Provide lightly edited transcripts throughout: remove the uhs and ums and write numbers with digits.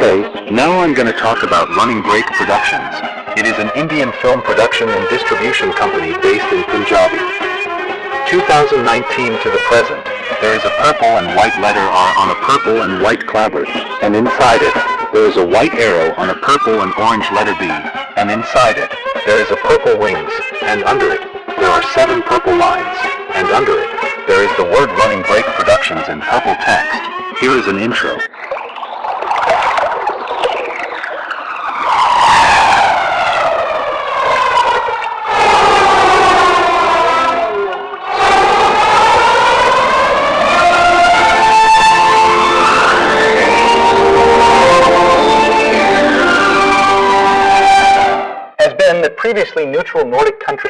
Okay, now I'm going to talk about Running Break Productions. It is an Indian film production and distribution company based in Punjabi. 2019 to the present, there is a purple and white letter R on a purple and white clapboard, and inside it, there is a white arrow on a purple and orange letter B, and inside it, there is a purple wings, and under it, there are 7 purple lines, and under it, there is the word Running Break Productions in purple text. Here is an intro. Has been the previously neutral Nordic country.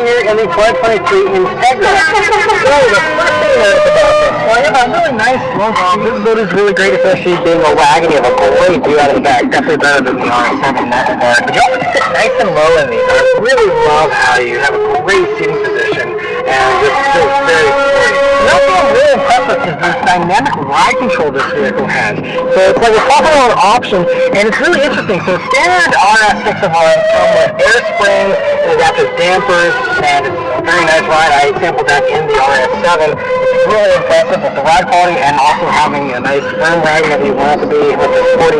Here in the 2023 Integra. So the first thing to notice about this, well, you have a really nice long-term visibility is really great, especially being a wagon. You have a great view out of the back, definitely better than the RS7 in that regard. But you also sit nice and low in these. I really love how you have a great seating position and just feels very sporty. Another thing I'm really impressed with is this dynamic ride control this vehicle has. So it's like a top-of-the-line option, and it's really interesting. So standard RS6 of ours come with air springs and adaptive dampers, and it's a very nice ride. I sampled that in the RS7. It's really impressive with the ride quality and also having a nice firm riding that you want it to be with the sporty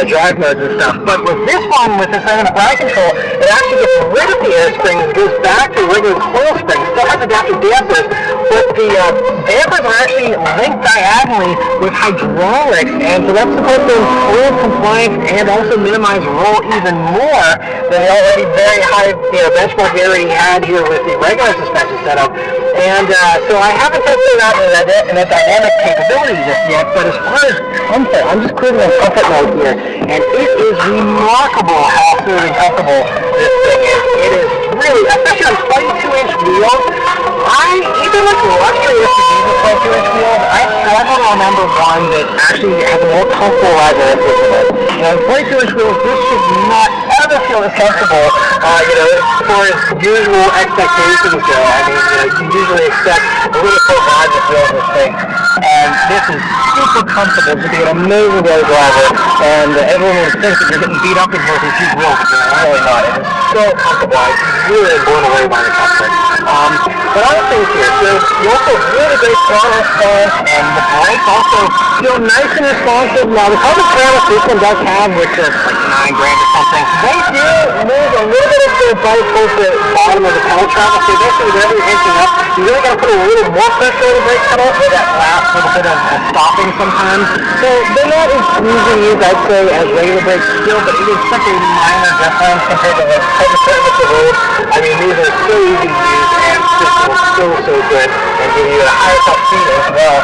drive modes and stuff. But with this one, with this dynamic ride control, it actually gets rid of the air springs and goes back to regular coil springs. Still has adaptive dampers, but the dampers are actually linked diagonally with hydraulics, and so that's supposed to improve compliance and also minimize roll even more than the already very high benchmark we already had here with the regular suspension setup. And so I haven't tested out in a dynamic capability just yet, but as far as comfort, I'm just cruising on comfort mode here, and it is remarkable how smooth and comfortable this thing is. It is really, especially on 22-inch wheels. Even with luxury SUVs with 22-inch wheels, I struggle to remember one that actually has a more comfortable ride than this is. 22-inch wheels, this should not ever feel as comfortable, as far as usual expectations go. I mean, you usually expect a little bit of ride with wheels in this thing, and this is super comfortable to be an amazing daily driver, and everyone would think that you're getting beat up in here with these wheels, but you're really not. It is so comfortable. I was really blown away by the comfort. But other things here, so you also have really great throttle response, and the brakes also feel nice and responsive. Now, the carbon tariff this one does have, which is like $9,000 or something, they do move a little bit of their bike towards the bottom of the pedal travel, so basically whenever you're inching up, you really got to put a little more pressure on the brake pedal for that last little bit of stopping sometimes. So they're not as easy to use, I'd say, as regular brakes still, but it is such a minor difference compared to the type of surface of road. I mean, these are so easy to use and just so good, and give you a higher top speed as well.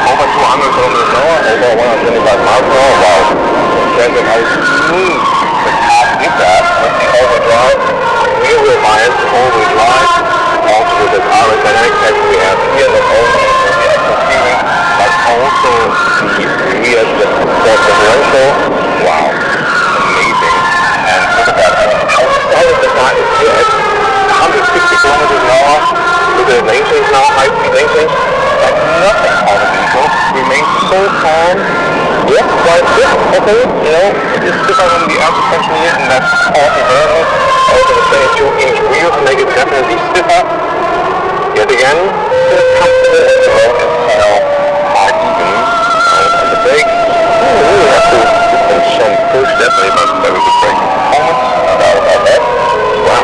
Over 200 kilometers an hour, over 125 miles per hour. Wow. Impressive how smooth the car did that with the overdrive, rear wheel bias, all-wheel drive, also with the aerodynamic test we have here, not only with the extra steering, but also the rear support differential. Wow, amazing. And look at that, how solid the car is here at 160 kilometers an hour. Look at the lane change now, high speed lane change. Like nothing on the vehicle. Remains so calm. Yes, quite stiff, okay, it is stiffer than the air suspension here, and that's also very nice. Also the 22-inch wheels make it definitely stiffer. Yet again, it's comfortable as well as hard even. And the brakes, you really have to give them some push, definitely, but very good brake performance, no doubt about that. Wow,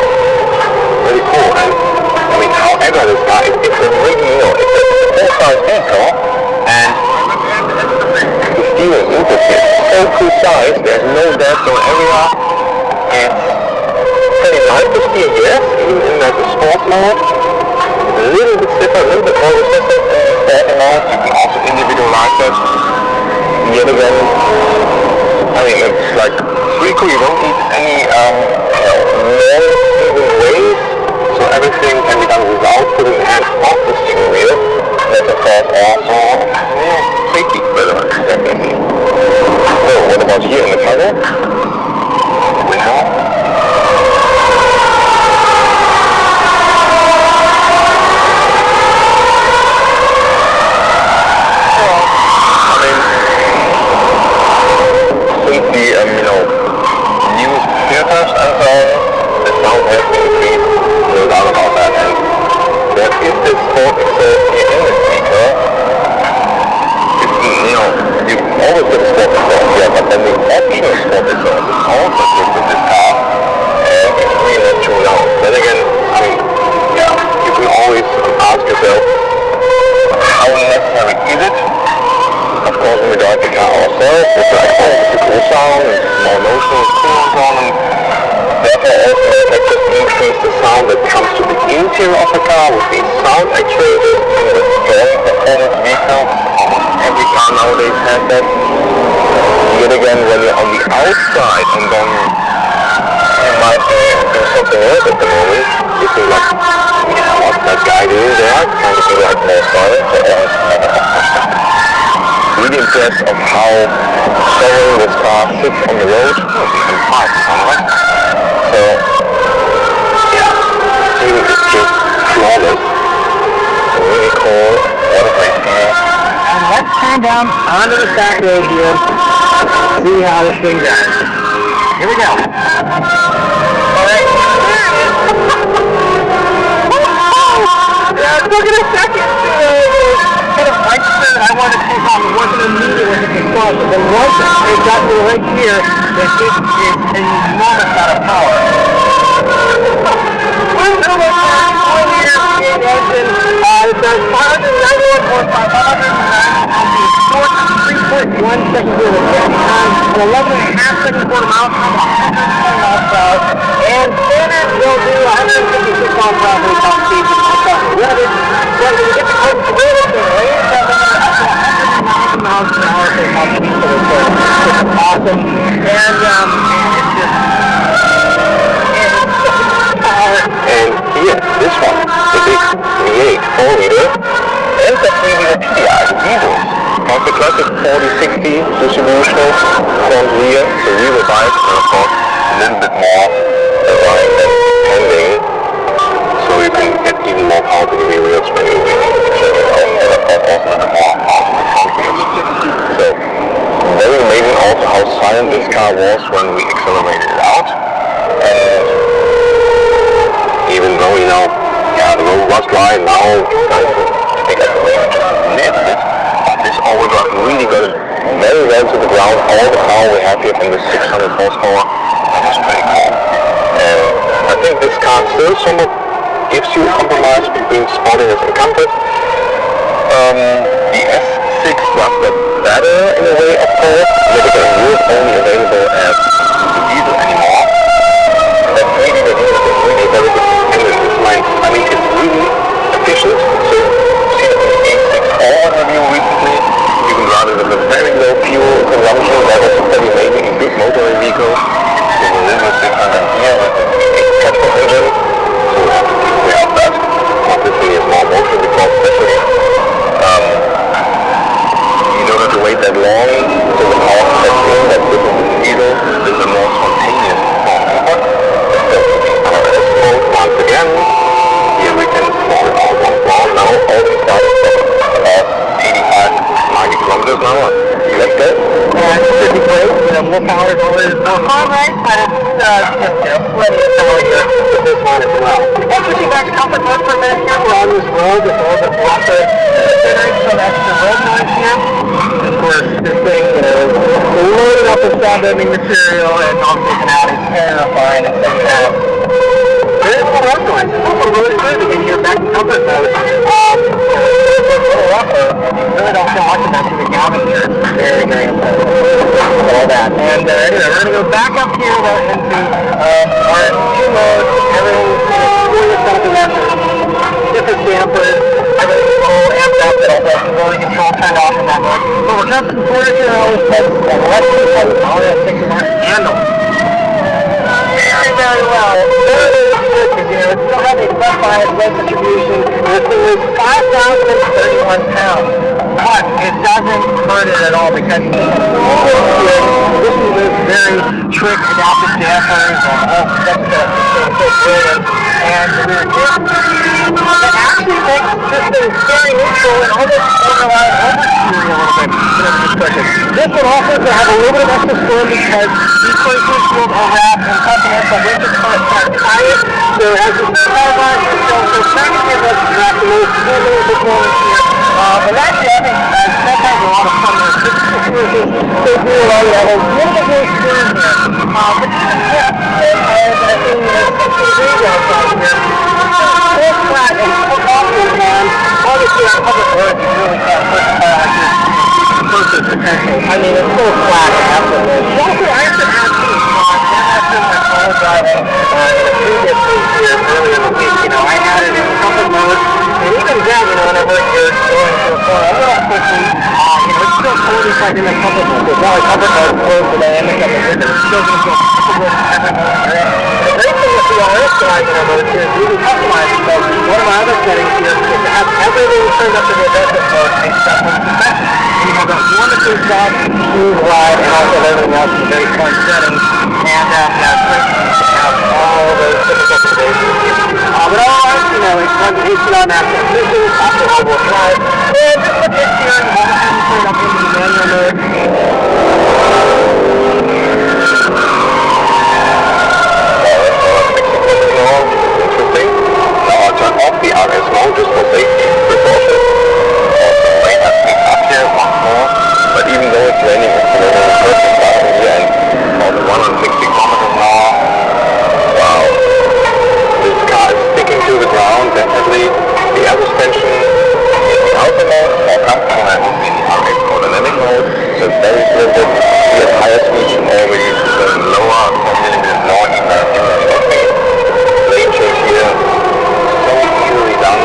really cool. And I mean, however this car, it's a really, it's a full-size vehicle, and the steering interface is so precise, there's no dead zone area. It's pretty light to steer, yes, even in the sport mode. A little bit stiffer, a little bit more resistant in the sport mode. You can also individualize that. Yet again, window. Since the, new filters and so on, the sound has increased, no doubt about that. And there is this sport exhaust here in the speaker. It's, you always get a sport exhaust here, but then the optional sport exhaust is also good with this car. And it's really not too loud. Then again, you can always ask yourself, how necessary is it? Of course, when we drive the car ourselves, it's like, it's a cool sound, it's more notional, it's cool sound, and therefore also that just increase the sound that comes to the interior of the car with these sound actuators in the strong performance vehicle. Almost every car nowadays has that. Yet again, when you're on the outside and then you might do something else at the moment, you feel like, what's that guy doing there? Trying to be like more silent. Really impressed of how soaring this car sits on the road. Oh, even 5 somewhat. So, it is just flawless. Really cool. What a great car. And let's turn down onto the back road here. See how this thing goes. Here we go. Alright. Yeah, it took it a second. I wanted to take off. It wasn't immediate when it was, but then once it got to right here, it is an enormous amount of power. 1.4 liter V8 engine. It does 591 horsepower, 3.1 seconds of return time, an 11.5 second quarter mile time, 120 miles per hour, and standard will do 156 miles per hour when top speed. When we get the code to where it's miles per hour for top speed, so it's awesome. And it's just And here, this one, the big V8 4-liter, and the 3-liter TDI, the diesel. Has the classic 40-60 distributional front rear, the rear bike, and of course a little bit more aligned and pending, so you can get even more power to the rear wheels when you check it out, and of course also a bit more power to the front wheels. So, very amazing also how silent this car was when we accelerated it out. And even though, the road was dry, now it's time to take up the range just a little bit. But this all-wheel drive really got it very well to the ground. All the power we have here from the 600 horsepower, that was pretty cool. And I think this car still somewhat gives you a compromise between sportiness and comfort. The S6 was the better in a way, of course. Limited and only available as diesel anymore. That really the diesel is really very good. It's really efficient, so see the A6 review recently, you can run it with a very low fuel consumption, that was already making a good motoring vehicle. It's a little bit different here with the petrol engine, so we have to keep aware of that. Obviously it's more motion because especially you don't have to wait that long until the power sets in, that's different with the diesel. This is a more spontaneous form effort. RS mode once again. Here we can fall out one floor now, all the starting from about 85-90 kilometers an hour. Let's go. It's pretty great, more power is always more fun, right? But it's plenty of power here with this one as well. And switching back to comfort mode for a minute here, we're on this road with all the water, generating some extra road noise here. Of course, this thing is loaded up with sound-deadening material, and obviously can add is terrifying at the same time. There's more road noise. It's also really good to get here back in comfort mode. Really don't feel much of that to the cabin here. It's very, very important. All that. And anyway, we're going to go back up here into our 2 modes. Everything's fully something after different dampers. Everything's all amped up. It'll have the volume control turned off in that mode. But we're just supported here on this mode. And let's see how the power of 6 mark handle. Very, very well. It still has a front bias weight distribution. This thing weighs 5,031 pounds. But it doesn't hurt it at all because this one moves very dampers and all stuff that is so brilliant. And the rear diff that actually makes this thing very neutral and almost borderline oversteering a little bit whenever you push it. This one also can have a little bit of extra storm because these 22 shields are wrapped in something that's a winter tire. So as you see how much it's going to technically that's not the most limited performance here. But actually I think that has a lot of fun there. They do a lot of that. A little bit more steering here. But yeah, and I think 60 degrees outside here. It's flat and it's off your hand. Obviously on public roads you really can't push a car like this. Versus potential. I mean, it's so flat and absolutely. Also, I have to ask you, that has been my solo driving in a previous week here earlier in the week. You know, I had it in comfort mode, and even then, you know, whenever you're going to a corner a little quickly, you know, it's still totally plugged in the comfort mode. It's not like comfort mode closed the dynamic of the visit. It's still going to go comfortable in every moment you're in. The great thing with the RS driving in mode here is really customized. So one of my other settings here is to have everything turned up to the advanced mode except for suspension. You have that wonderful soft, smooth ride, and also everything else is a very fun setting. And yeah, it's great to have all those typical conditions. But otherwise, you know, it's one HCR max transmission, after all-wheel drive, and just look at here and all the things turned up into the manual mode. Interesting. Now I'll turn off the RS mode just for safety precautions. Might have to pick up here once more, but even though it's raining, perfect driving here and about 160 kilometers an hour. Wow. This car is sticking to the ground, definitely. The air suspension in the auto mode, more comfortable than in the RS dynamic mode, so it's very slipped. We have higher speeds from already lower, lower lane change here, so easily done.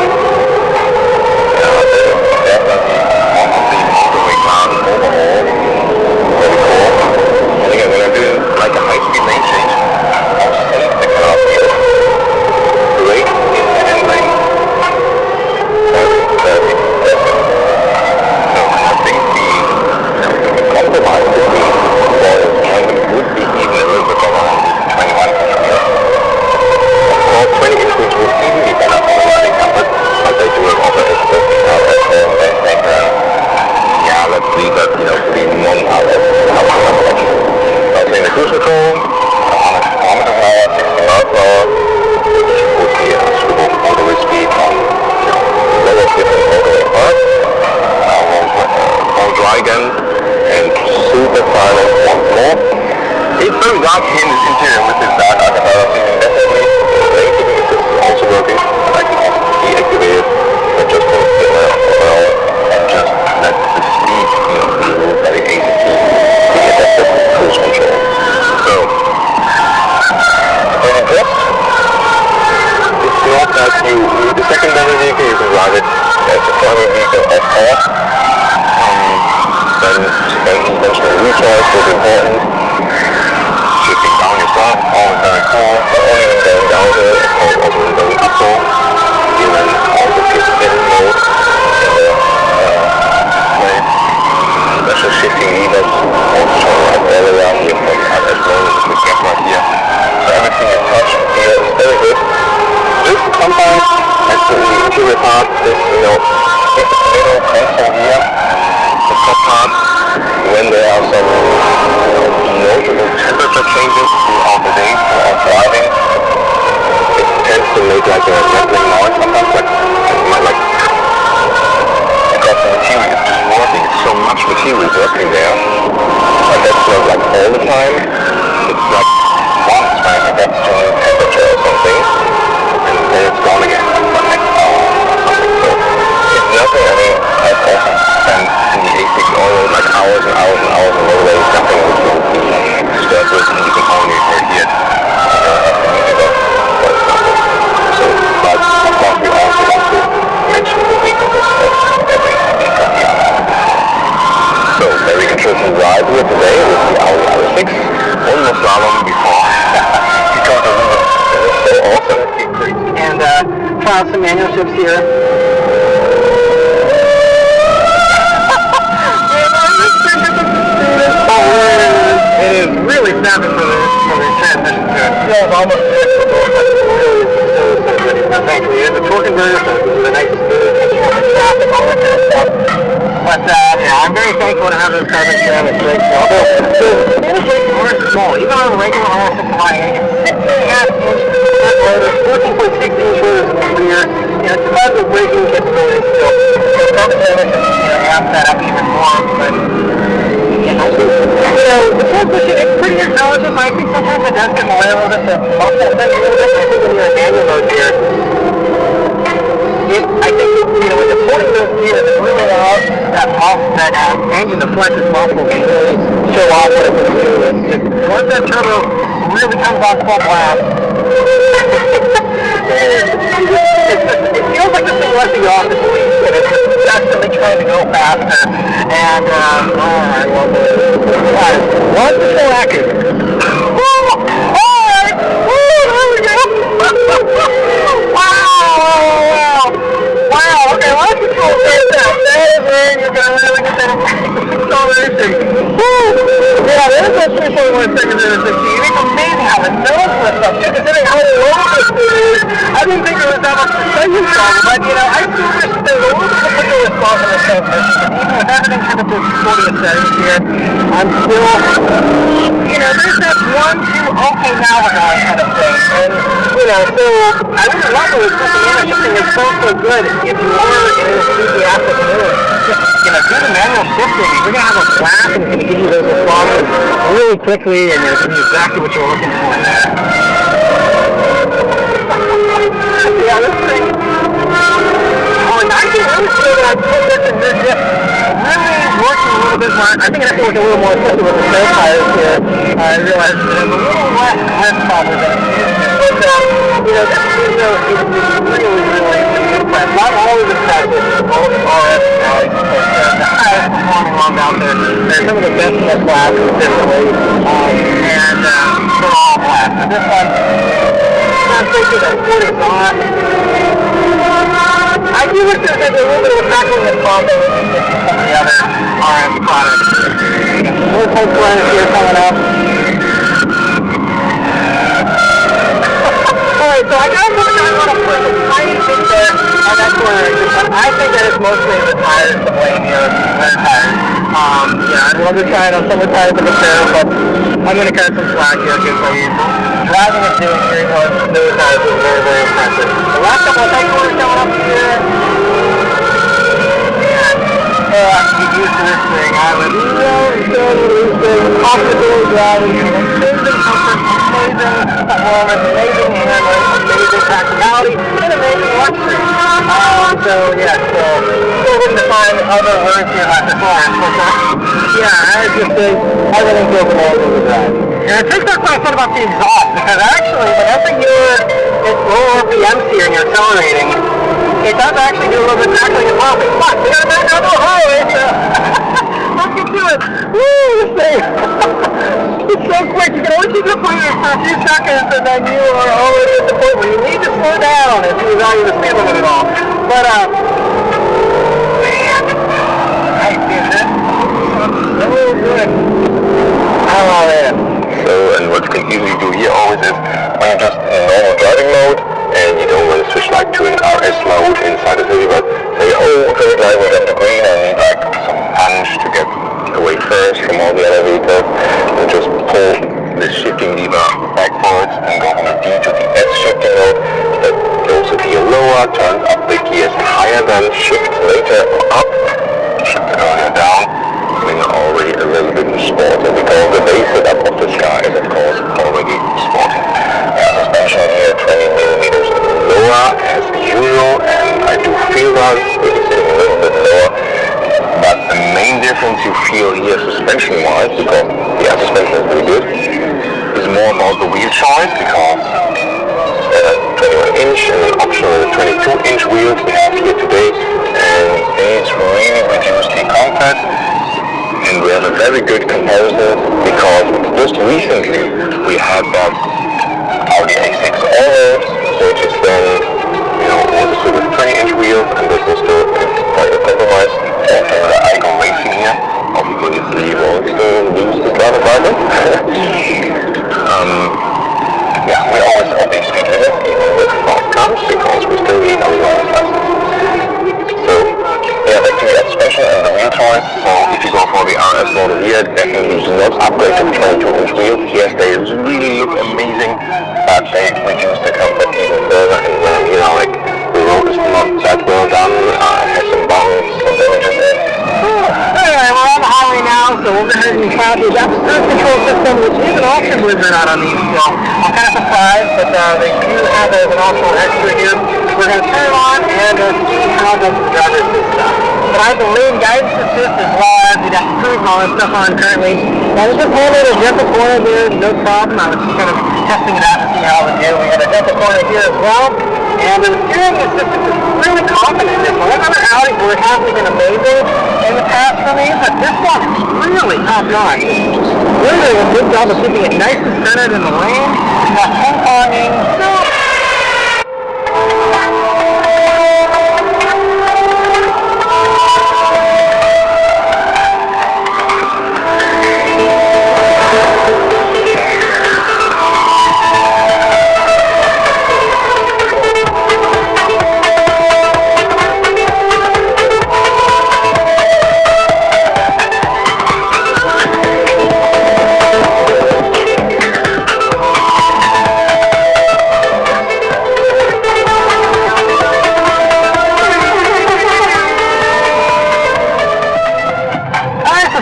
Definitely one of the motorway cars overall. Very cool. And again, when I do like a high-speed lane change, how safe the car feels. Great in the handling. Very impressive. So I think the compromise between Ford and Tandem would be even a little bit better on the 21 here. Of course, 20 inch would even be better for the riding comfort, but they do offer a perfect RS and think, yeah, let's leave that, you know, to be non-RS option. So I think the cruise control, 100 kilometers an hour, 60 miles per hour, which would be a suitable motorway speed on, you know, lower different motorway parts. I'll dry again and super silent once more. It's very dark here in this interior with this dark Acapella feeling definitely. Lane keeping assist is also working. I can also deactivate it, but just for oil and just let the speed, you know, be ruled by the ACT, the adaptive cruise control. So, when it drops, it's not that you need the secondary vehicle, you can drive it as a primary vehicle at all. Then suspension recharge is important. Shifting down yourself, always very cool. Not only when going downhill, also when going uphill. Even also just in mode. Special shifting levers, also showing up all around here from as well as the camera here. So everything you touch here is very good. This compound, as the interior part, this, you know, this little console here. The top part, when there are some notable temperature changes throughout the day, throughout driving, it tends to make like a rattling noise sometimes, like because the material is just working, it's so much material working there, but that's not like all the time, it's like once when it gets to temperature or something, and then it's gone again, for next hour or something, so it's nothing, I mean, I've also spent in the A6 oil like hours and hours and hours on roadways, nothing which will be disturbed with, and you can only hear it after music off, for example. So, but of course we also want to mention the weaknesses of every vehicle here. So, very interesting ride here today with the Audi R6. Almost slalom before he got a little so awesome. And try out some manual shifts here. It is really snappy for the transition is almost thankfully it is a torque converter, so it's a nice traffic, all that kind of stuff. But yeah, I'm very thankful to have this carbon ceramic brake. Although the brakes are small, even on a regular RS6 line, it's 6.5-inch motor, 14.6 inch rotors in the rear. You know, it's about the braking capability still. So carbon ceramic amps that up even more, but the transmission, it's pretty intelligent, but I think sometimes it does get in the way a little bit. The muscle thing, a little bit, I think when you're in manual mode here, I think, with the pulling those gears, it really allows that engine to flex its muscles and really show off what it can do. Once that turbo really comes on full blast, it feels like this thing lets you off the leash, and it's desperately trying to go faster. And, I love it. Once it's full active. Wow, okay, once it's full active, that is where you're going to really get that acceleration. Yeah, there's that 3.1 seconds in a 60. It's amazing how the nose lifts up, too, considering how low this is. I didn't think there was that much precision problem, but, I still wish there was a little bit of quicker response on the transmission. Even with everything turned up to 40th settings here, I'm still, there's that 1, 2, okay, now we're going kind of thing. And, so I really love it with the shifting is so good. If you are in an enthusiastic mood, just, do the manual shifting, you're going to have a blast and it's going to give you those responses really quickly, and it's going to be exactly what you're looking for there. Yeah, this thing, and I can really feel that I put this in this shift really working a little bit more. I think it has to work a little more, especially with the snow tires here. I realized that it's a little less grip probably than it used to. But, this is really, really impressed. Not always impressed with both RS the highest performing ones out there. They're some of the best in their class consistently, and they're all blast. But this one, I'm thinking that 40 on. I do wish there was a little bit of a tackling and bumping in some of the other RS products. More cold blend here coming up. Alright, so I got to put a tiny bit there on that corner. I think that it's mostly the tires to blame here, the tires. I'd love to try it on some of the tires to compare, but I'm going to cut some slack here because driving and doing here on those tires is very, very impressive. The last couple of tire corners coming up here, I can get used to this thing. I would love to show you this thing. Comfortable driving, amazing comfort, amazing performance, amazing handling, amazing practicality, and amazing luxury. Still hard to find other words here like performance, but I just think everything feels amazing to drive. And it takes that question about the exhaust, because actually, whenever you're at low RPMs here and you're accelerating, it does actually do a little bit of tackling as well. But we got to back down the highway, so let's get to it. Woo, this thing. It's so quick. You can only keep your pointer for a few seconds, and then you are already at the point where you need to slow down if you value the speed limit at all. But, man, I feel this. So good. Oh, man. So, and what you can easily do here always is when you're just in normal driving mode, and you don't want to switch to an RS mode inside the city, but say, okay, I will get the green, I need some punch to get away first from all the other vehicles, and just pull this shifting lever backwards and go from the D to the S shifting mode. That goes the gear lower, turns up the gears higher than shift later up, shift earlier down, when you're already a little bit sporty, because the base setup of this car is of course already sporty. Suspension here 20mm lower as usual, and I do feel that it's sitting a little bit lower, but the main difference you feel here suspension wise, because suspension is pretty good, is more about the wheel choice, because 21 inch and an optional 22 inch wheels we have here today, and these really reduce the comfort. And we have a very good comparison because just recently we had that Audi A6 Allroad, which is then, also with 20-inch wheels, and this is still quite a compromise. Also the Aygo Racing here, obviously you also lose the driver. We system, which is an option, believe it or not, on these still. I'm kind of surprised, but they do have it as an optional extra here. We're going to turn it on and see how the driver assist stuff. But I have the lane guidance assist as well as the cruise and all that stuff on currently. Now this is handled at just the corner there, no problem. I was just kind of testing it out to see how it would do. We have a depth corner here as well. And the steering assistance is really confident in this one. Other Audis were haven't been amazing in the past for me, but this one is really top notch. Really doing a good job of keeping it nice and centered in the lane. Not ping-ponging.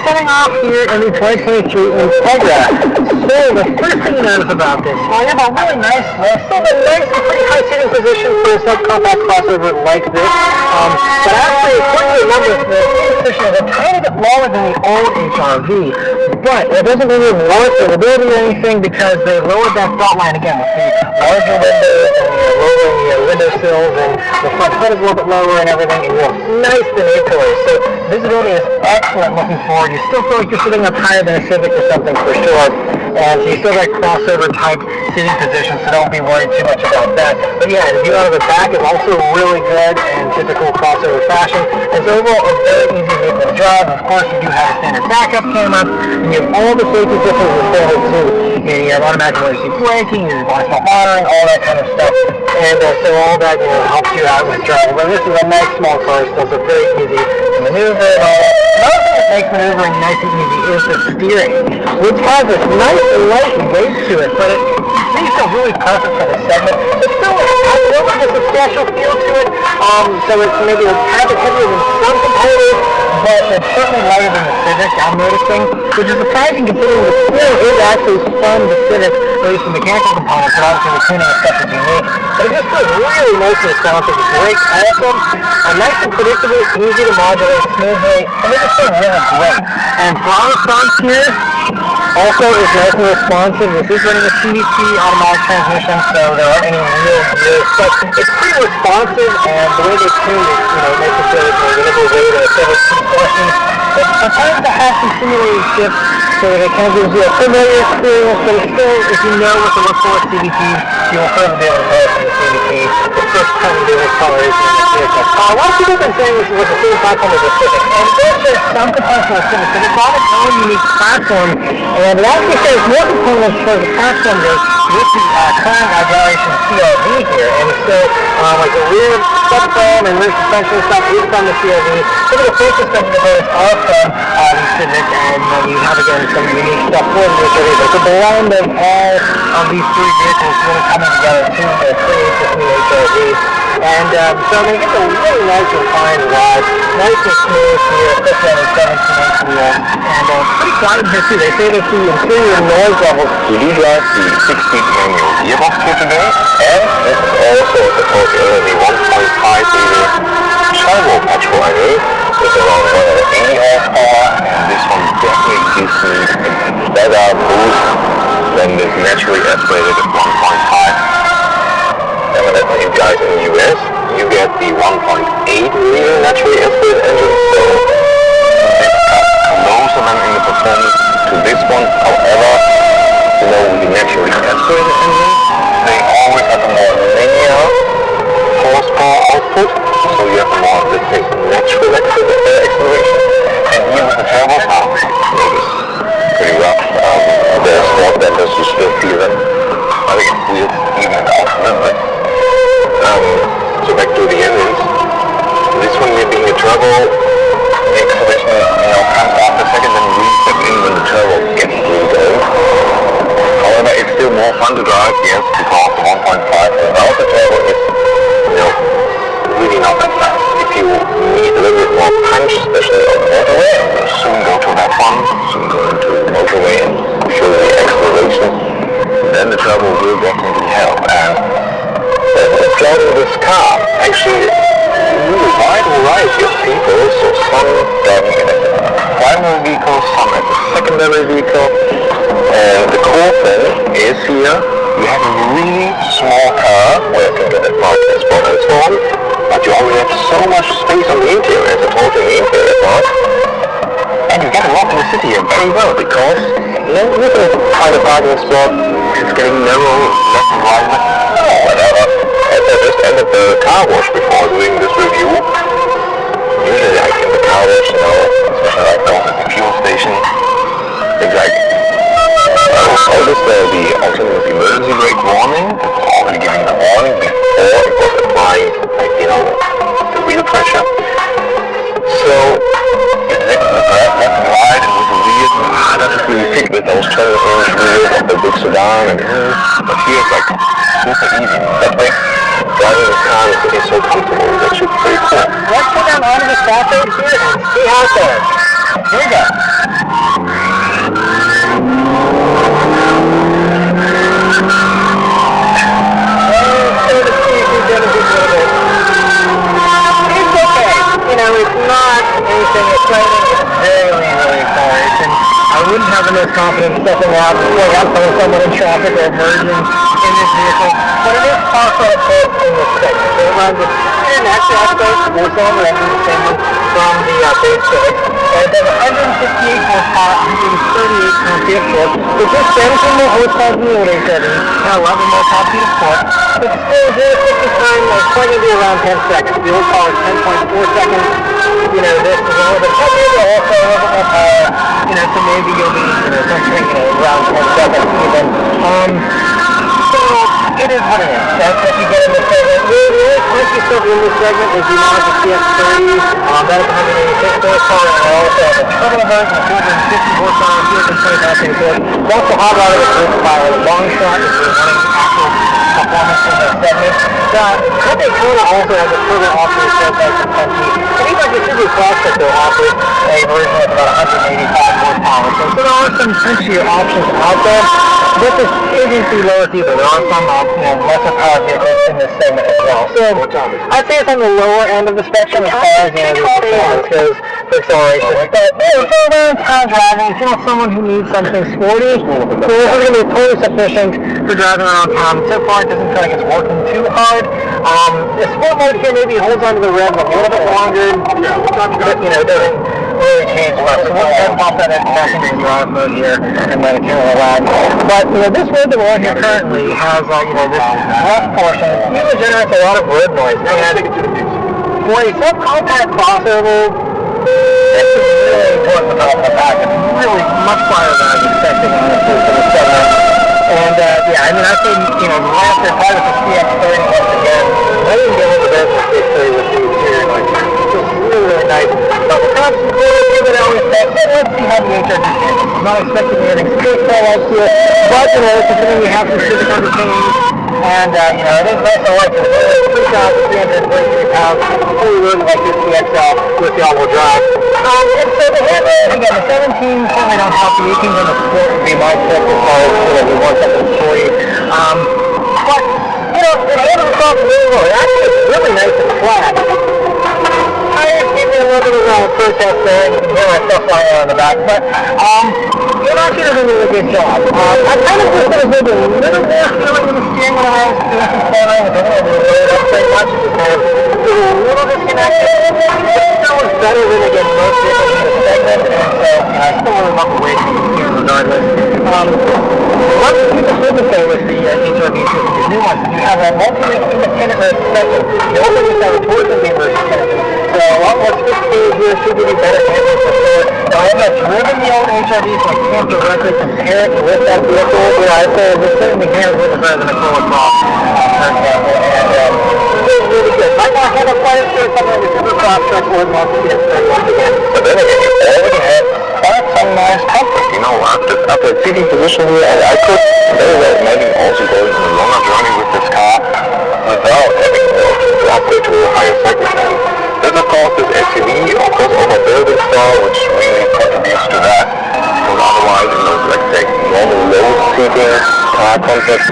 Setting off here in the 2023 Integra. So the first thing you notice about this, well, you have a really nice lift, still a nice and pretty high sitting position for a subcompact crossover like this. But actually, according to the numbers, the seating position is a tiny bit lower than the old HRV. But it doesn't mean it's lower durability or anything because they lowered that belt line again with the larger windows and lowering the windowsills and the front hood is a little bit lower and everything, and you have nice binoculars. So visibility is excellent looking forward. You still feel like you're sitting up higher than a Civic or something for sure. And so you still got crossover type seating position, so don't be worried too much about that. But yeah, the view out of the back is also really good in typical crossover fashion. It's overall a very easy vehicle to drive. Of course, you do have a standard backup camera, and you have all the safety systems installed too. You have automatic emergency braking, you have blind spot monitoring, all that kind of stuff. And so all that helps you out with driving. But this is a nice small car, so it's very easy to maneuver and all that. Another thing that makes maneuvering nice and easy is the steering, which has this nice light weight to it, but it makes it really perfect for this segment. It still has a little bit of a substantial feel to it, so it's maybe a tad bit heavier than some components, but it's certainly lighter than the Civic, I'm noticing, which is surprising considering the steering is actually from the Civic, at least the mechanical components, but obviously the tuning and stuff is unique. But it just feels really nice and responsive. The brakes awesome, nice and predictable, easy to modulate smoothly, and they just feel really great. And throttle response here also is nice and responsive. This is running a CVT automatic transmission, so there aren't any real gears, but it's pretty responsive, and the way they tuned it, makes it so it's a winnable way to several key portions. But sometimes it has some simulated shifts, so that it kind of gives you a familiar experience, but it's still, if you know what to look for with CVT, you will further be able to tell it from the CVT. The first time you do this coloration in the vehicle. A lot of people have been saying this was the same platform as the Civic, and there's just some components of the Civic, but it's on its own unique platform, and it actually shares more components for the platform goes with the current generation CRV here, and so like the rear subframe and rear suspension stuff is from the CRV. Some of the full suspension components are from the Civic, and you have again some unique stuff for the HRV. But it's a blend of all of these three vehicles really coming together to create this new HRV. And so I mean, it gets a really nice refined ride, nice and smooth here, especially on the 17-inch wheels, and pretty quiet in here too. They say that the interior noise levels. We do drive the 6-speed manual gearbox here today, and this is also supposed to be 1.5-liter turbo petrol engine with around 180 horsepower, and this one definitely gives me a better boost than this naturally aspirated 1.5. And when I tell you guys in the US, you get the 1.8-liter naturally aspirated engine, so it's got closer than in the performance to this one. However, with the naturally aspirated engine, they always have a more linear horsepower output, so you have more, let's say, natural acceleration. And here with the turbo sound, it's pretty rough. There are small benders, you still feel them. I think it feels even out a little bit. So back to the engines. This one here being a turbo, the acceleration comes after a second, then you really step in when the turbo gets really going. However, it's still more fun to drive, yes, because the 1.5 without the turbo is really not that fast. If you need a little bit more more punch, especially on the motorway. We'll soon go to that one, soon go into the motorway and show the acceleration. Then the turbo will definitely help. And driving this car, actually, really wide variety of people, so some driving in a primary vehicle, some as a secondary vehicle. And the cool thing is here, you have a really small car where you can get a park spot and so on, but you already have so much space on the interior, it's a totally interior part. And you get a lot in the city here very well, because you can find a parking spot, it's getting narrow, left and right, or whatever. As I just ended the car wash before doing this review. Usually I get the car wash, especially right now at the fuel station. Exactly. Notice the autonomous emergency brake warning. It's already giving the warning before it was applying, the wheel pressure. So it lets the grab left and right, and with the wheels, doesn't really fit with those 12-inch wheels of the big sedan and but here it's like super easy. That way, driving this car is so comfortable. That should be pretty cool. Let's put them onto the stop page here and see how it goes. Here we go. It's not anything exciting, it's very, very exciting. I wouldn't have the most confidence stepping out before I'm pulling someone in traffic or emerging in this vehicle, but it is also in this segment. It runs at natural aspect, more cylinder engine descending from the base six. And it does 158 horsepower, 138 pound-feet of torque, which is 17 more horsepower than the old HRV, and 11 more pound-feet of torque. But still, 0-60 time is probably going to be around 10 seconds. The old car is 10.4 seconds. This is a little bit heavier, but also a little bit more power. So maybe you'll be, something, around 10 seconds even. So it is what it is. That's what you get in this segment. Once you still in this segment, is you now have the CX-30. That is 186 horsepower, and also have a turbo version of 250 horsepower, 220 pound-feet of torque. Also hot rod with horsepower. Long shot if you're running actual performance in this segment. What they also has a turbo offering by some country. And even if it's really plastic, they'll offer a version with about 185 horsepower. So there are some punchier options out there. But this isn't the lowest either. There are some lesser power vehicles in this segment as well. So I'd say it's on the lower end of the spectrum as far as the performance goes for acceleration. But for around town driving, if you're someone who needs something sporty, so this is going to be totally sufficient for driving around town. So far it doesn't feel like it's working too hard. The sport mode here maybe holds onto the rev a little bit longer, but it doesn't really change much. So we'll go ahead and pop that into passenger drive mode here and let it turn around. But this road that we're on here currently has this left portion. It usually generates a lot of road noise. And for a subcompact crossover, this is really important with the pack. It's really much quieter than I was expecting honestly for the segment. And I think last year part of the CX-30 once again, I didn't get into this with the CX-30 with the interior noise. It's just really, really nice. But we're kind of give it out with that. Let's see how the HRV is. I'm not expecting anything straight forward here, but considering we have some civic underpinnings, and it is nice. I like it. It's 3,333 pounds, fully loaded like this CXL with the all-wheel drive. And so the handling, again, the 17 certainly don't help. The 18s on the sport would be my pick as far as we want something sporty. But it handles across the road. Actually, it's really nice and flat. Tires give me a little bit of protest there, and you can hear my stuff flying around the back. But it actually does a really good job. I kind of wish there was maybe a little more feeling in the steering when I was doing some flying. I don't want to load up very much. It just kind of feels a little disconnected. But it still is better than, again, most vehicles in this segment. And so I still really love the way it moves here regardless. One piece of goodness though with the HRV system, these new ones, you have a multi-link independent rear suspension. You also just have a torque and rear suspension. So a lot more sophisticated here, should give you better handling for sure. Now I have not driven the old HRV, so I can't directly compare it with that vehicle. I'd say this certainly handles it better than a Corolla Cross, for example. And it's really good. Might not have a fire sure something like a Supercross truck or a Mazda CX-30 once again. But then again, you already have quite some nice comfort, after a seating position here, and I could very well imagine also going on a longer journey with this car without having to upgrade to a higher segment. Then of course this SUV or crossover building style, which really contributes to that. Because otherwise, let's say normal low seating car concept,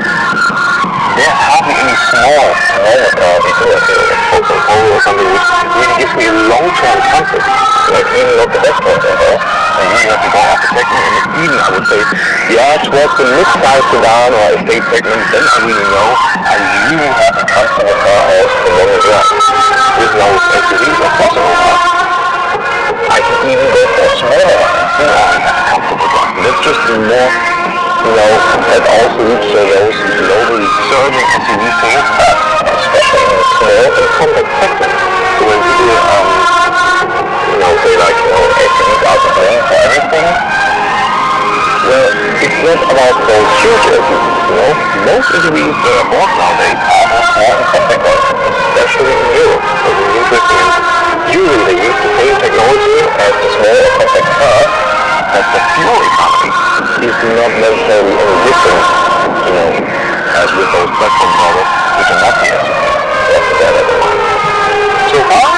there are hardly any small normal cars or something which really gives me a long-term comfort. Like even not the best ones ever. And you have to go architect and even I would say, yeah, towards the mid-size sedan or estate segment, then I really know I really have a comfortable car out for long drive. With those SUVs or crossover cars, I can even go for smaller ones and I have a comfortable drive. And that's just more, that also leads to those globally surging SUV sales, especially in the small and compact segment. So when people, say like, SUVs are to blame for everything, well, it's not about those huge SUVs, Most SUVs that are bought nowadays are small and compact ones, especially in Europe. So the interesting is, usually they use the same technology as the small or compact car, but the fuel economy is not necessarily any different, as with those platform models, which are not the SUVs. That's the data at the moment. So far,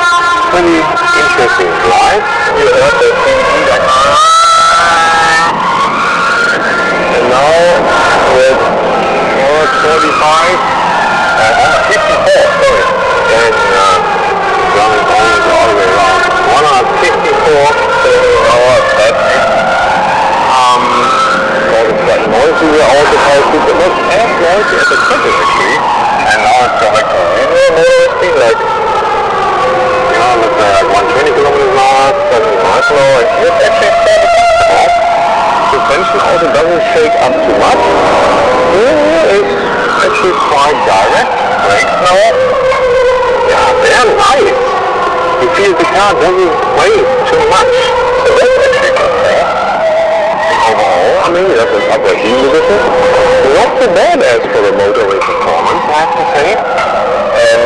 pretty interesting drive. You heard the CVT that and now with 54, sorry, and running almost all the way around. 154 kilometers per hour. It's quite noisy. Also quite good, but not as noisy as it could be actually. And now it's got like a more speed, like let's say like 120 kilometers an hour, 70 miles an hour. It's actually fairly comfortable. Suspension also doesn't shake up too much. It's actually quite direct. Brakes now, yeah, they're nice. You feel the car doesn't weigh too much. So that's actually okay. Overall, that's an upper heel position. Not so bad as for the motorway performance, I have to say. And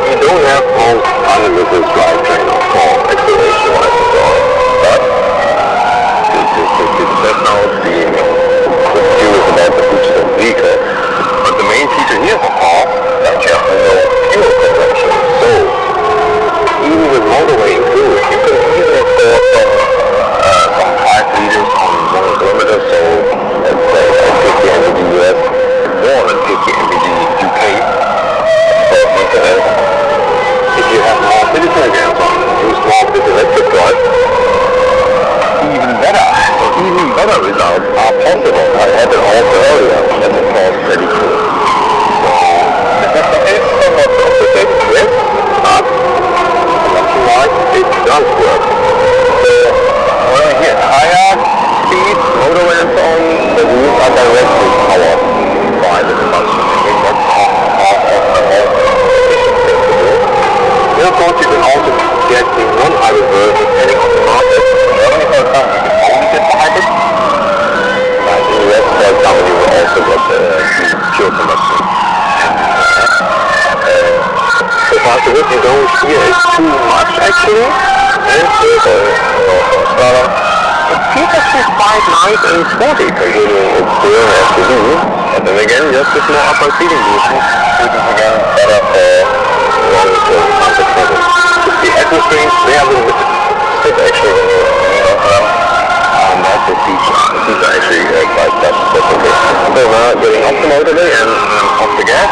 you don't have most unlimited drivetrain or acceleration-wise and so on. But it's just now being curious about the features of the vehicle. But the main feature here is, of course, that you have no fuel consumption. So, even with motorway included, you can easily store some 5 liters on 1 kilometer, so let's say 50 mpg US, more than 50 mpg UK. If you have more military gas on, use more with electric drive, even better results are possible. I had it also earlier, that's of course pretty cool. So, it's somewhat complicated, yes, but consumption-wise, it does work. So, when we hit higher speeds, motorway and so on, the wheels are directly powered by the combustion engine. That's part of the most efficient thing to do. Then of course you can also get the non-hybrid version depending on the market. In Germany, for example, you can only get the hybrid. But in the US, for example, you will also get the pure combustion. So far so good, you don't hear it too much actually. And so it feels actually quite nice and sporty considering it's still an SUV. But then again, just with more upper seating position, which is again better for long-term comfort travel. The head restraints, they are a little bit stiff actually when you lean off them. That's the feature. The seats are actually quite tough. That's okay. So now getting off the motorway and off the gas.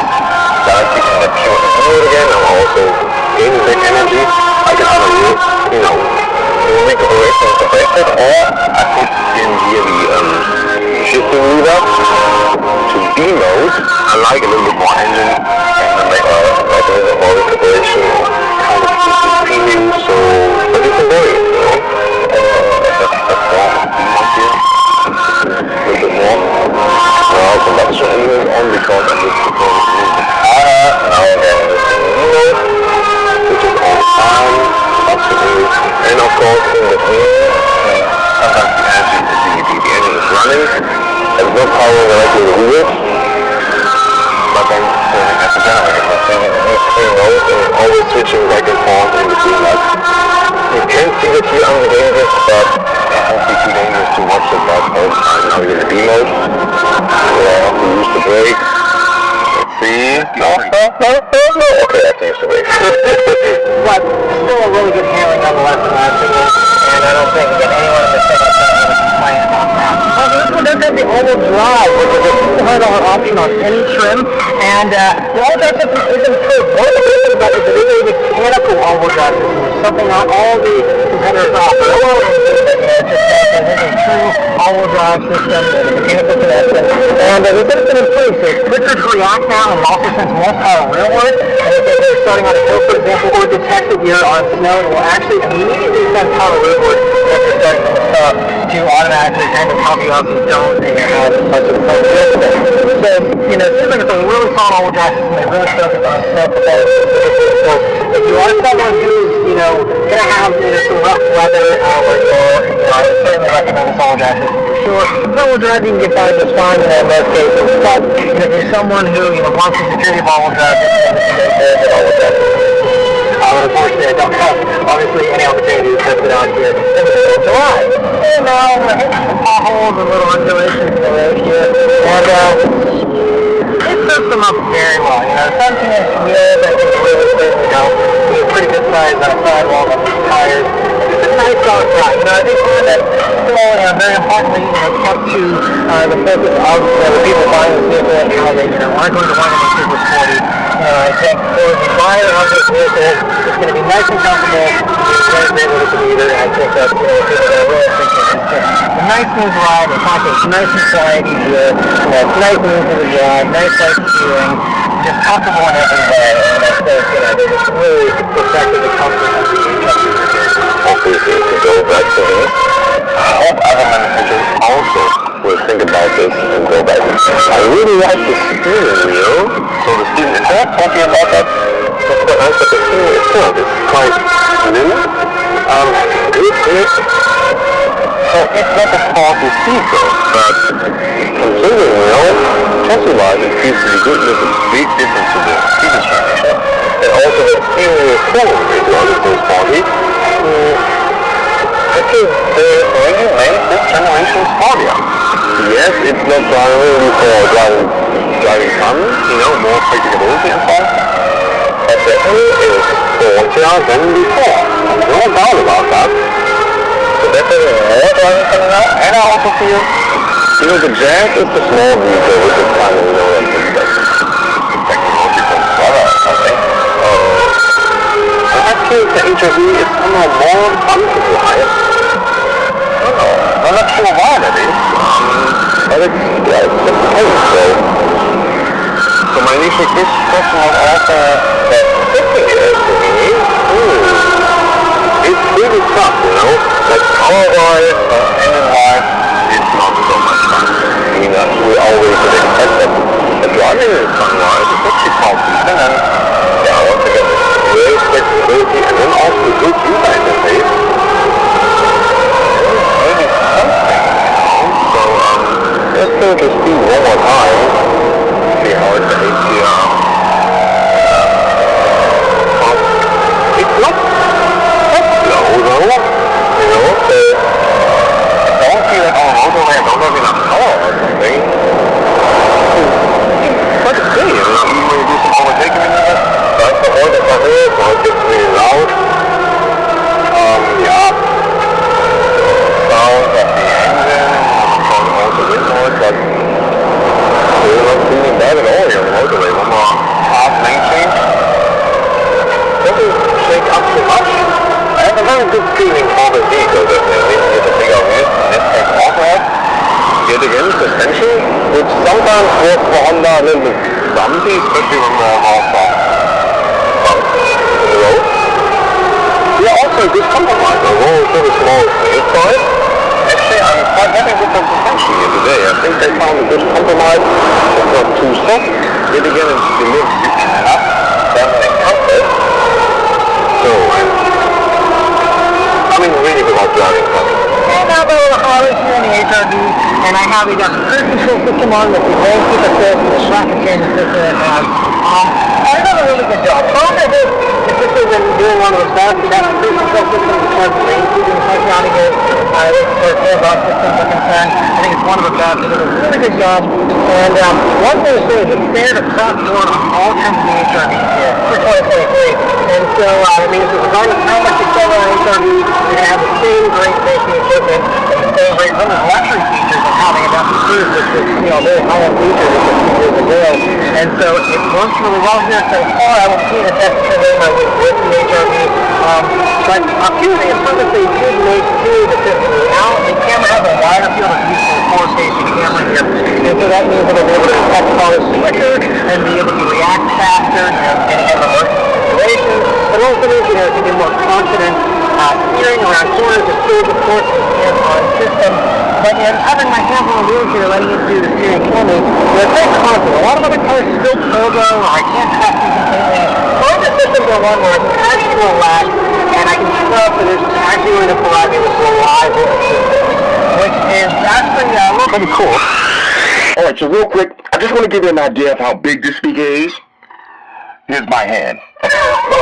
Directly from the pure mode again, I'm also gaining back energy. I can either recuperate from the brake pad, or I put in here the shifting lever to B mode. I like a little bit more engine and then like a little bit more recuperation, kind of premium, so but you can vary it, that's more B mode here. A little bit more. Now combustion engine is on because I just prefer it a little bit higher. Now again this is B mode, which is on time, absolutely. And of course in between, sometimes the engine is running, there's no power directly in the wheels, but then serving as a generator. So you know, always switching back and forth in between that. You can see that here on the dangerous, but it won't be too dangerous to watch the bus all the time. Now you're in the B mode, you have to use the brake. See? No. Okay, that seems to be. But still a really good handling nonetheless, in my opinion. And I don't think that anyone in the setup would complain about that. This one does have the all-wheel drive, which is a $200 option on any trim. And the all-wheel drive system is improved. One of the things about it is that it is a mechanical all-wheel drive system, which is something not all the competitors offer. It's a true all-wheel drive system, with a mechanical connection. And the system is improved, so it's quicker to react now and also sends more power rearward. And if they're starting on a hill, for example, or detect that you're on snow, it will actually immediately send power rearward if you're starting to stop to automatically kind of help you out so you don't have much of a problem. So, you know, it seems like it's a really solid all-wheel drive system. They really focus on snow performance specifically. So if you are someone who's, you know, going to have, you know, some rough weather where you're, you know, I would certainly recommend this all-wheel drive system for sure. All-wheel drive you can get by just fine in most cases, but you know, if you're someone who, you know, wants the security of all-wheel drive, unfortunately, I don't have, obviously, any opportunity to test it out here in the middle of July. And now I'm hitting some potholes and little undulations in the road here, and it sets them up very well. You know, 17-inch wheels, I think, really certainly help. It's a pretty good size sidewall on these tires. It's a nice dog ride. You know, I think that still, you know, very importantly, you know, kept to the focus of the people buying this vehicle and how they, you know, aren't going to want to be super sporty. I think for the buyer of this vehicle, it's going to be nice and comfortable. It's very great with a commuter, and I think that, you know, people that are really thinking it's just a nice smooth ride. It's not just nice and quiety here. You know, it's nice and easy to drive, nice light steering, just comfortable in every way. And I think, you know, they just really protected the comfort of the customer here. Hopefully, to go back to this, I hope other manufacturers also will think about this and go back. I really like the steering wheel. So the steering, is that talking about that? That's quite nice, but the steering itself is quite new. So it's not a faulty speaker, but the steering wheel, Tesla-wise, it seems to be good. There's a big difference to the previous generation. And also the steering wheel form is also faulty. I think they already made this generation sportier. Yes, it's not primarily for driving fun, you know, more predictability and stuff. But definitely is sportier than before. No doubt about that. So definitely more driving coming out. And I also feel, you know, the Jazz is the small vehicle, which is kind of, you know, like technological product or something. I feel the HRV is somehow more fun to drive. I don't know. I'm not sure why that is. But it's, yeah, it's just the case, so my initial question was also that fixing it to me, it's really tough, you know? Like power-wise, engine-wise, it's not so much fun. I mean, we always expect that the driving is fun-wise, it's actually quite decent, and yeah, once again, great flexibility, and then also good user interface. Maybe something, you know? So, let's go to speed one more time. See how it behaves here. It's not that slow though, you know, so I don't feel like on motorway I don't have enough power or something. But it's good, you know, even when you do some overtaking and that, that's the whole that's here, so it gets really loud. Yeah. Sound of the engine, also wind noise, but we're not feeling bad at all here on the motorway. One more half lane change. Doesn't shake up too much. I have a very good feeling for the vehicle, definitely. It's a bigger wheel. This case also has, yet again, suspension, which sometimes was for Honda a little bit bumpy, especially when we're more soft bumps in the road. We are also a good compromise. Although it's a small wheel size, actually I'm quite happy with the suspension here today. I think they found a good compromise. It's not too soft. Yet again, it's delivers enough feminine comfort. So, I mean, really without driving comfort. And now the Harley here in the HRV, and I have the cruise control system on with the lane keep assist and the traffic change system it has. He does a really good job. Both of his, especially when doing one of the best, that system as far as range and functionality goes, for hands-off systems are concerned, I think it's one of the best. He does a really good job. And one thing to say is it's standard across the board on all kinds of the HRVs here for 2023. And so, I mean, regardless of how much you sell on HRV, you're going to have the same great safety equipment and the same great luxury features of having a Dusty Cruise, which is, very high-end features a few years ago. And so it works really well here so far. I will see the necessarily with the HRV. But a few of the improvements they did make to the system now, the camera has a wider field of view for a 4-station camera here. And so that means it'll be able to detect colors quicker and be able to react faster in emergency situations. But also means, to be more confident steering around corners. It's still, of course, a hands-on system. But having my hands on the wheel here, letting it do the steering for me, it's very confident. A lot of other cars still turbo, or I can't trust these completely. All the systems are one where I can actually relax, and I can trust that it's actually going to provide me with reliable assistance, which is actually a little pretty cool. Alright, so real quick, I just want to give you an idea of how big this speaker is. Here's my hand.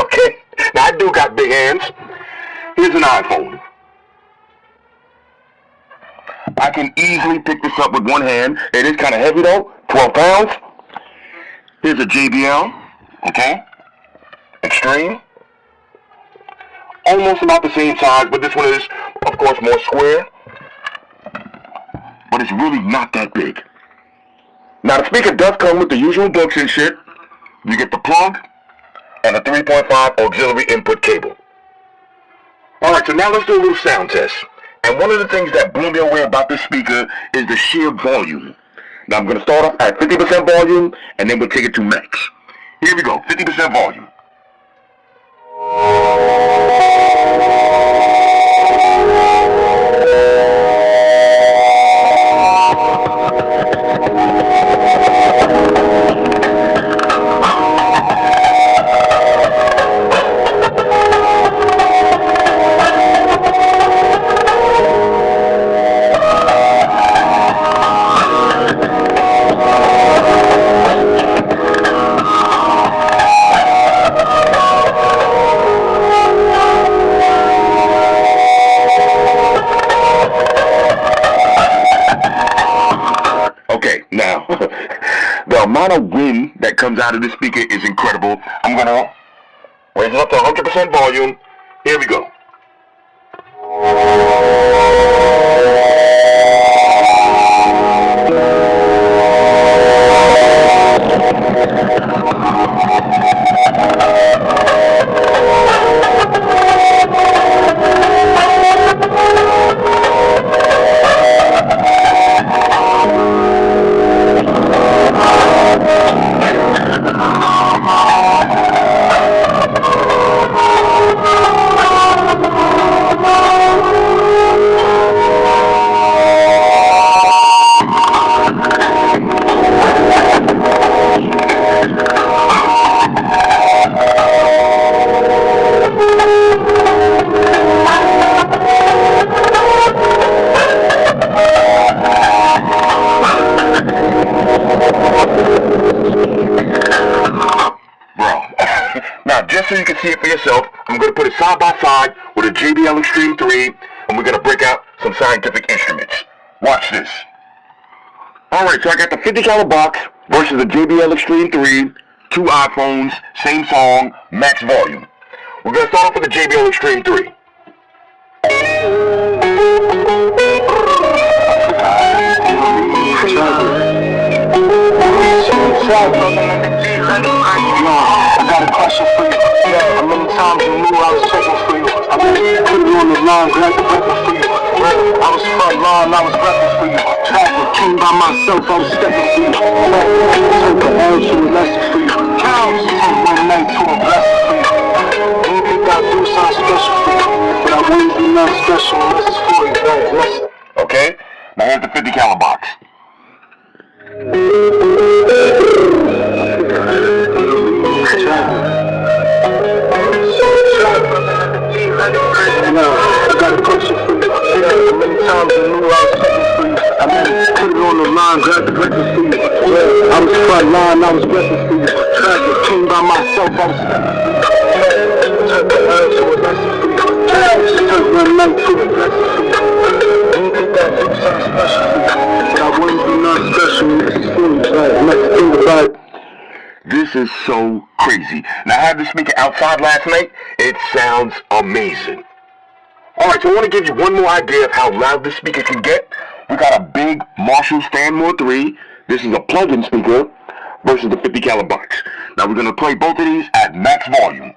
Okay, now I do got big hands. Here's an iPhone. I can easily pick this up with one hand. It is kind of heavy though, 12 pounds. Here's a JBL, okay? Extreme. Almost about the same size, but this one is, of course, more square. But it's really not that big. Now the speaker does come with the usual books and shit. You get the plug and a 3.5 auxiliary input cable. Alright, so now let's do a little sound test. And one of the things that blew me away about this speaker is the sheer volume. Now I'm going to start off at 50% volume, and then we'll take it to max. Here we go, 50% volume. Now, the amount of wind that comes out of this speaker is incredible. I'm going to raise it up to 100% volume. Here we go. Just so you can see it for yourself, I'm going to put it side by side with a JBL Extreme 3, and we're going to break out some scientific instruments. Watch this. Alright, so I got the 50 caliber box versus the JBL Extreme 3, 2 iPhones, same song, max volume. We're going to start off with the JBL Extreme 3. I got a question for you. How many times you knew I was checking for you? I put it on the line, grabbed the weapon for you. I was front line, I was repping for you. Traffic came by myself, I was stepping for you. Took an L to a lesson for you. Take one night to a blessing for you. Anything I do sounds special for you. But I wouldn't do nothing special unless it's for you. Listen. Okay, now here's the 50 caliber box. I got a question for you. How many times you knew I was checking for you? I mean, put it on the line, grabbed the breakfast for you. I was front line, I was repping for you. Traffic came by by myself, I was took the earth to a lesson for you. Took my night to a lesson for you. Don't think that do something special for you. But I wouldn't be nothing special in this feelings, right? I'm not to think about it. This is so crazy. Now, I had this speaker outside last night. It sounds amazing. Alright, so I want to give you one more idea of how loud this speaker can get. We got a big Marshall Stanmore 3. This is a plug-in speaker versus the 50 caliber box. Now, we're going to play both of these at max volume.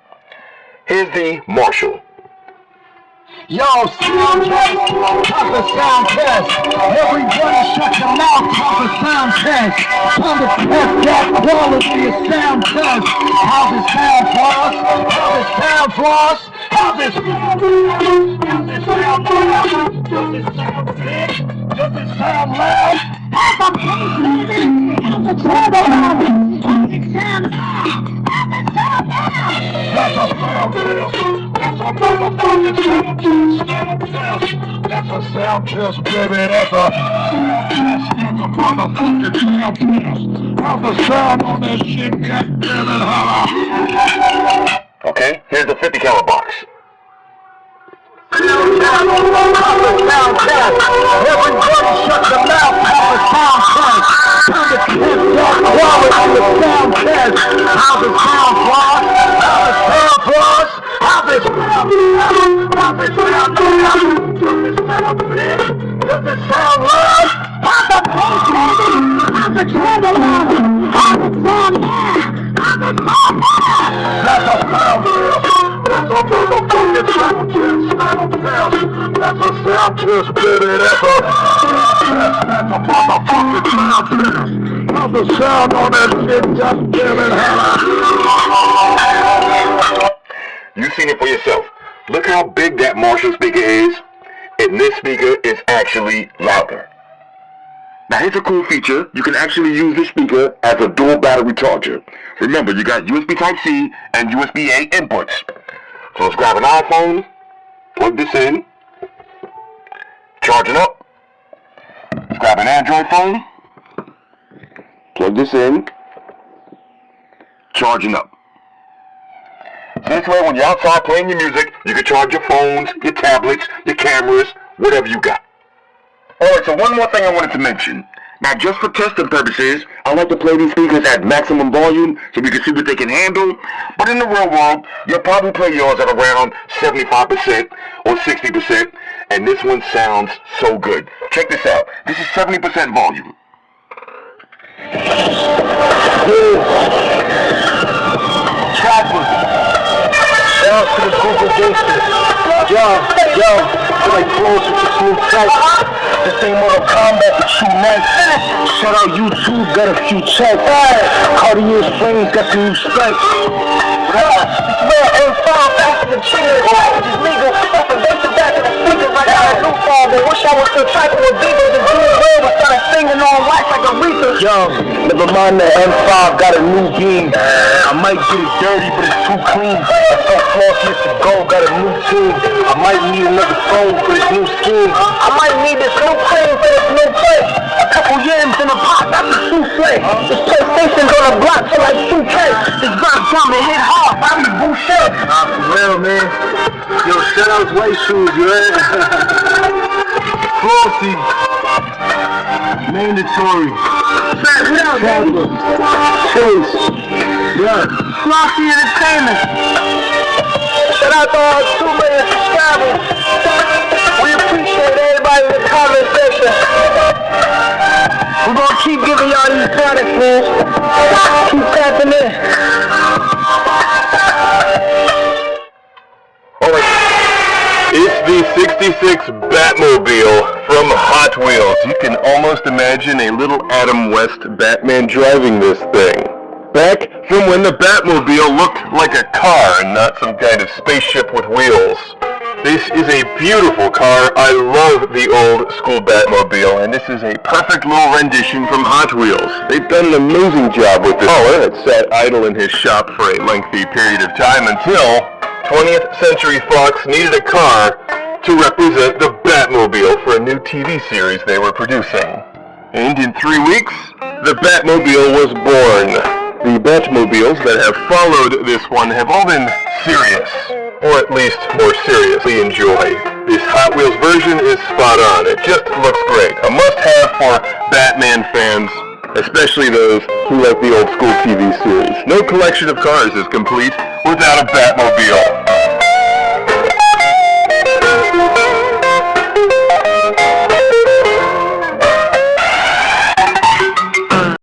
Here's the Marshall. Yo, sound test, pop a sound test. Everybody shut your mouth, pop a sound test. Time to test that quality of sound test. How's it sound, Floss? How's it sound, Floss? How's it sound? Does it sound loud? Does it sound big? Does it sound loud? How's it sound? How's it sound loud? How's it sound loud? That's a sound test. That's a motherfucking sound test. That's a sound test, baby. That's a sound test. That's a motherfucking sound test. How's the sound on that shit? Goddammit, holla. Okay, here's the 50 caliber box. Everybody shut your mouth, have a sound test. Time to test that quality of sound test. How's it sound, Floss? How's it sound, Floss? How's it sound? How's it sound? Does it sound big? Does it sound loud? How's it sound? How's it sound loud? How's it sound loud? How's it sound loud? That's a sound test. That's a motherfucking sound test. That's a sound test, baby. That's a motherfucking sound test. How's the sound on that shit? Goddammit, holla. You've seen it for yourself. Look how big that Marshall speaker is. And this speaker is actually louder. Now here's a cool feature. You can actually use this speaker as a dual battery charger. Remember, you got USB Type-C and USB-A inputs. So let's grab an iPhone, plug this in, charging up. Let's grab an Android phone, plug this in, charging up. So this way, when you're outside playing your music, you can charge your phones, your tablets, your cameras, whatever you got. Alright, so one more thing I wanted to mention. Now, just for testing purposes, I like to play these speakers at maximum volume so we can see what they can handle. But in the real world, you'll probably play yours at around 75% or 60%, and this one sounds so good. Check this out. This is 70% volume. Shout out to the Google gangsters. Yo, feel like close with the smooth type. This ain't Mortal Kombat, but you nice. Shout out YouTube, got a few checks. Cartier's frames, got some new stripes. Well, M5 faster than cheaters. Packages legal. Stuffing bass back in the speakers like I had new phone. But wish I was still typing with beavers and doing well. I started singing on wax like a reaper. Yo, never mind the M5, got a new beam. I might get it dirty, but it's too clean. So Flossy to go, got a new team. I might need another phone for this new scheme. I might need this new cream for this new plate. A couple yams in a pot, that's a souffle. This PlayStation's on the block till like 2K. This rock jump and hit hard, I'm the Boucher. Nah, for real, man. Yo, shout out White Shoes, you heard? Flossy. Mandatory. Chase. Yeah. Flossy Entertainment. Shout out to our 2 million subscribers. We appreciate everybody in the comment section. We're gonna keep giving y'all these products, man. Keep tapping in. It's the 66 Batmobile from Hot Wheels. You can almost imagine a little Adam West Batman driving this thing. Back from when the Batmobile looked like a car and not some kind of spaceship with wheels. This is a beautiful car. I love the old school Batmobile, and this is a perfect little rendition from Hot Wheels. They've done an amazing job with this car. It sat idle in his shop for a lengthy period of time until 20th Century Fox needed a car to represent the Batmobile for a new TV series they were producing. And in 3 weeks, the Batmobile was born. The Batmobiles that have followed this one have all been serious, or at least more seriously enjoyed. This Hot Wheels version is spot on. It just looks great. A must-have for Batman fans, especially those who like the old school TV series. No collection of cars is complete without a Batmobile.